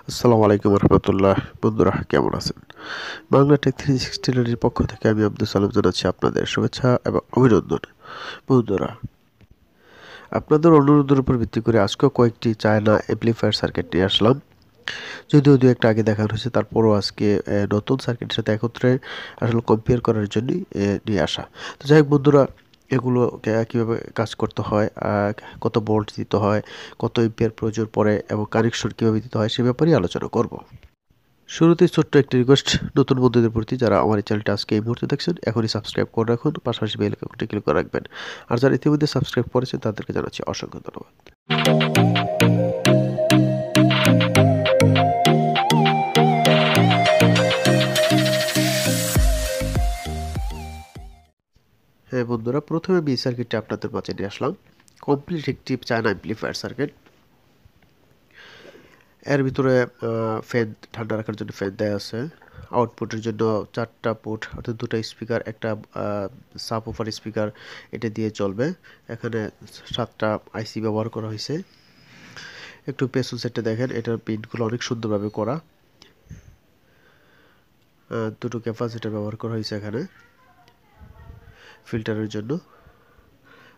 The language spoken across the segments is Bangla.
আসসালামু আলাইকুম রহমতুল্লাহ। বন্ধুরা কেমন আছেন? বাংলা টেক 360 এর পক্ষ থেকে আমি আব্দুল সালাম জানাচ্ছি আপনাদের শুভেচ্ছা এবং অভিনন্দন। বন্ধুরা, আপনাদের অনুরোধের উপর ভিত্তি করে আজকেও কয়েকটি চায়না অ্যাম্পলিফায়ার সার্কিট নিয়ে আসলাম। যদিও দু একটা আগে দেখানো হয়েছে, তারপরও আজকে নতুন সার্কিটের সাথে একত্রে আসলে কম্পেয়ার করার জন্যই নিয়ে আসা। তো যাই হোক বন্ধুরা, এগুলো কীভাবে কাজ করতে হয়, কত ভোল্ট দিতে হয়, কত এম্পিয়ার প্রয়োজন পড়ে এবং কানেকশন কীভাবে দিতে হয় সে ব্যাপারেই আলোচনা করব। শুরুতেই ছোট্ট একটি রিকোয়েস্ট নতুন বন্ধুদের প্রতি, যারা আমার এই চ্যানেলটা আজকে এই মুহূর্তে দেখছেন, এখনই সাবস্ক্রাইব করে রাখুন, পাশাপাশি বেল আইকনটি ক্লিক করে রাখবেন। আর যারা ইতিমধ্যে সাবস্ক্রাইব করেছেন তাদেরকে জানাচ্ছি অসংখ্য ধন্যবাদ। হ্যাঁ বন্ধুরা, প্রথমে আমি এই সার্কিটটি আপনাদের মাঝে নিয়ে আসলাম। কমপ্লিট একটি চায়না অ্যাম্পলিফায়ার সার্কিট। এর ভিতরে ফ্যান, ঠান্ডা রাখার জন্য ফ্যান দেওয়া আছে। আউটপুটের জন্য 4টা পোর্ট, অর্থাৎ 2টা স্পিকার, একটা সাব ওফার স্পিকার, এটা দিয়ে চলবে। এখানে 7টা আইসি ব্যবহার করা হয়েছে। একটু পেছন সেটটা দেখেন, এটার পিনগুলো অনেক সুন্দরভাবে করা। দুটো ক্যাপাসিটর ব্যবহার করা হয়েছে এখানে ফিল্টারের জন্য।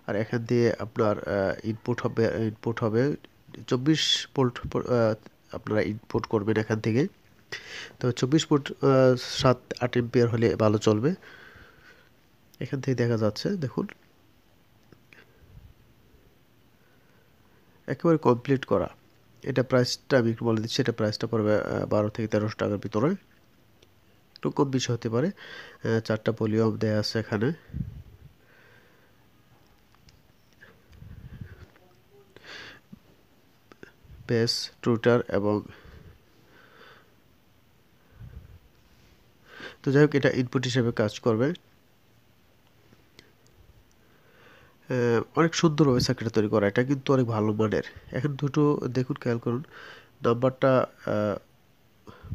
আর এখান দিয়ে আপনার ইনপুট হবে 24 ভোল্ট। আপনারা ইনপুট করবেন এখান থেকে। তবে 24 ভোল্ট 7-8 এম্পিয়ার হলে ভালো চলবে। এখান থেকে দেখা যাচ্ছে, দেখুন একেবারে কমপ্লিট করা। এটা প্রাইসটা আমি একটু বলে দিচ্ছি। এটা প্রাইসটা পড়বে 12 থেকে 1300 টাকার ভিতরে, একটু কম বেশি হতে পারে। 4টা ভলিউম দেয়া আছে এখানে। বেস, ট্রুটার এবং তো যাই হোক, এটা ইনপুট হিসেবে কাজ করবে। অনেক সুন্দরভাবে সার্কিটটা তৈরি করা। এটা কিন্তু অনেক ভালো মানের। এখন দুটো দেখুন, খেয়াল করুন, নাম্বারটা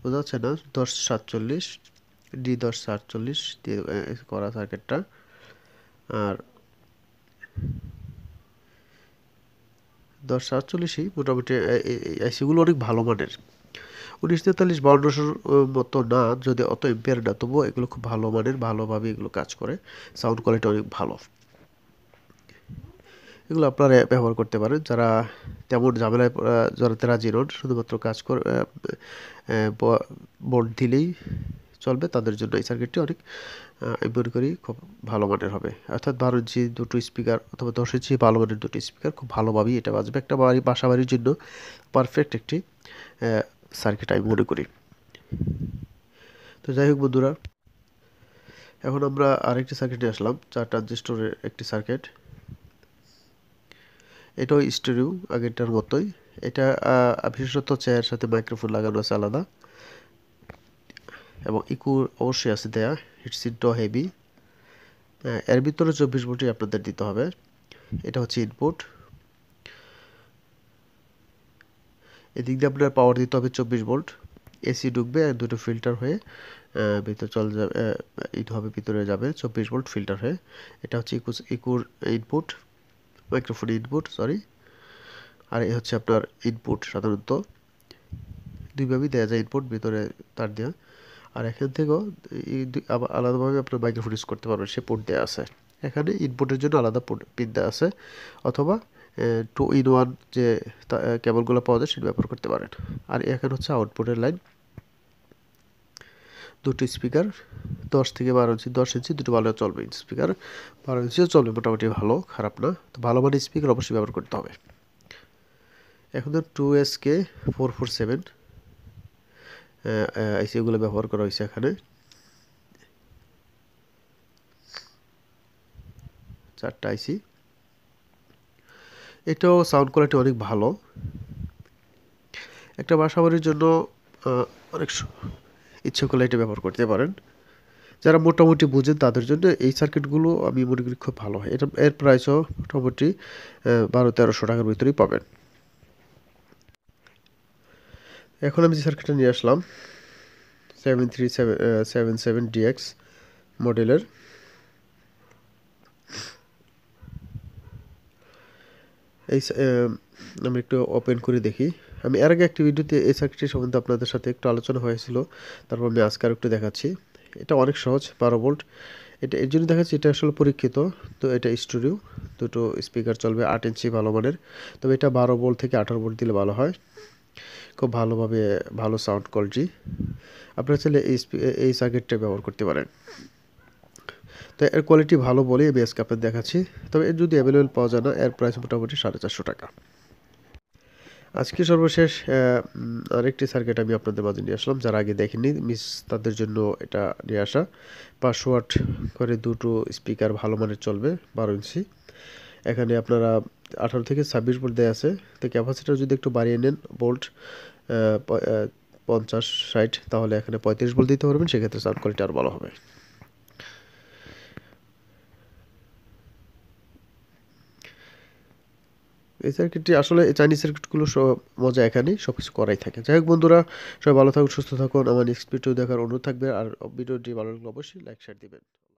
বোঝা যাচ্ছে না? 1047 D1047 দিয়ে করা সার্কিটটা। আর 1047ই মোটামুটি। আইসিগুলো অনেক ভালো মানের। 1943-5200 মতো না, যদি অত এম্পিয়ার না, তবুও এগুলো খুব ভালো মানের, ভালোভাবে এগুলো কাজ করে। সাউন্ড কোয়ালিটি অনেক ভালো। এগুলো আপনারা ব্যবহার করতে পারেন যারা তেমন ঝামেলায় জড়াতে রাজি নন, শুধুমাত্র কাজ করে বোর্ড দিলেই চলবে, তাদের জন্য এই সার্কিটটি অনেক, আমি মনে করি, খুব ভালো মানের হবে। অর্থাৎ 12 ইঞ্চি দুটো স্পিকার অথবা 10 ইঞ্চি ভালো মানের দুটো স্পিকার, খুব ভালোভাবেই এটা বাজবে। একটা বাসা বাড়ির জন্য পারফেক্ট একটি সার্কিট আমি মনে করি। তো যাই হোক বন্ধুরা, এখন আমরা আরেকটি সার্কিটে আসলাম। 4 ট্রানজিস্টরের একটি সার্কিট। এটাও স্টেরিও, আগেরটার মতোই। এটা বিশেষত চেয়ারের সাথে মাইক্রোফোন লাগানো আছে আলাদা, এবং ইকো অবশ্যই আছে দেয়া। হিটসিনটাও হেভি। এর ভিতরে 24 ভোল্টই আপনাদের দিতে হবে। এটা হচ্ছে ইনপুট। এদিক দিয়ে আপনার পাওয়ার দিতে হবে 24 ভোল্ট। এসি ঢুকবে আর দুটো ফিল্টার হয়ে ভিতরে চলে যাবে, ইট হবে, ভিতরে যাবে 24 ভোল্ট ফিল্টার হয়ে। এটা হচ্ছে ইকুর ইনপুট, মাইক্রোফোন ইনপুট, সরি। আর এ হচ্ছে আপনার ইনপুট। সাধারণত দুইভাবেই দেওয়া যায় ইনপুট, ভিতরে তার দেওয়া। আর এখান থেকেও আবার আলাদাভাবে আপনার মাইক্রোফোন ইউজ করতে পারবেন, সে পোর্ট দেওয়া আছে। এখানে ইনপুটের জন্য আলাদা পিন দেওয়া আছে, অথবা 2-in-1 যে কেবলগুলো পাওয়া যায় সেটা ব্যবহার করতে পারেন। আর এখানে হচ্ছে আউটপুটের লাইন। দুটো স্পিকার 10 থেকে 12 ইঞ্চি, 10 ইঞ্চি দুটো ভালো চলবে। স্পিকার 12 ইঞ্চিও চলবে, মোটামুটি ভালো, খারাপ না। তো ভালো মানের স্পিকার অবশ্যই ব্যবহার করতে হবে। এখন তো 2SK447 আইসিগুলো ব্যবহার করা হয়েছে এখানে। 4টা আইসি। এটাও সাউন্ড কোয়ালিটি অনেক ভালো। একটা বাসাবাড়ির জন্য অনেক ইচ্ছে করলে এটা ব্যবহার করতে পারেন। যারা মোটামুটি বুঝেন তাদের জন্য এই সার্কিটগুলো আমি মনে করি খুব ভালো হয়। এর প্রাইসও মোটামুটি 1200-1300 টাকার ভিতরেই পাবেন। এখন আমি যে সার্কিটটা নিয়ে আসলাম, 7377DX মডেলের। এই আমি একটু ওপেন করে দেখি আমি এর আগে একটি ভিডিওতে এই সার্কিটটি সম্বন্ধে আপনাদের সাথে একটু আলোচনা হয়েছিল, তারপর আমি আজকে আর একটু দেখাচ্ছি। এটা অনেক সহজ, 12 ভোল্ট। এটা এর জন্য দেখাচ্ছি, এটা আসলে পরীক্ষিত। তো এটা স্টুডিও, দুটো স্পিকার চলবে 8 ইঞ্চি ভালো মানের। তবে এটা 12 ভোল্ট থেকে 18 ভোল্ট দিলে ভালো হয়, খুব ভালোভাবে ভালো সাউন্ড কোয়ালিটি। আপনারা চাইলে এই সার্কিটটা ব্যবহার করতে পারেন। তো এর কোয়ালিটি ভালো বলেই আমি আজকে আপনাদের দেখাচ্ছি। তবে এর যদি অ্যাভেলেবেল পাওয়া যায় না, এর প্রাইস মোটামুটি 450 টাকা। আজকে সর্বশেষ আরেকটি সার্কিট আমি আপনাদের মাঝে নিয়ে আসলাম, যারা আগে দেখেননি মিস তাদের জন্য এটা নিয়ে আসা। 500 ওয়াট করে দুটো স্পিকার ভালো মানের চলবে, 12 ইঞ্চি। এখানে আপনারা 18 থেকে 26 ভোল্ট দেওয়া আছে। তো ক্যাপাসিটার যদি একটু বাড়িয়ে নেন ভোল্ট 50-60, তাহলে এখানে 35 ভোল্ট দিতে পারবেন, সেক্ষেত্রে সাউন্ড কোয়ালিটি আরও ভালো হবে। এই সার্কিটটি আসলে চাইনিজ সার্কিটগুলো সব মজা এখানেই, সব কিছু করাই থাকে। যাই হোক বন্ধুরা, সবাই ভালো থাকুন, সুস্থ থাকুন। আমার নেক্সট ভিডিও দেখার অনুরোধ থাকবে। আর ভিডিওটি ভালো লাগলে অবশ্যই লাইক শেয়ার দিবেন।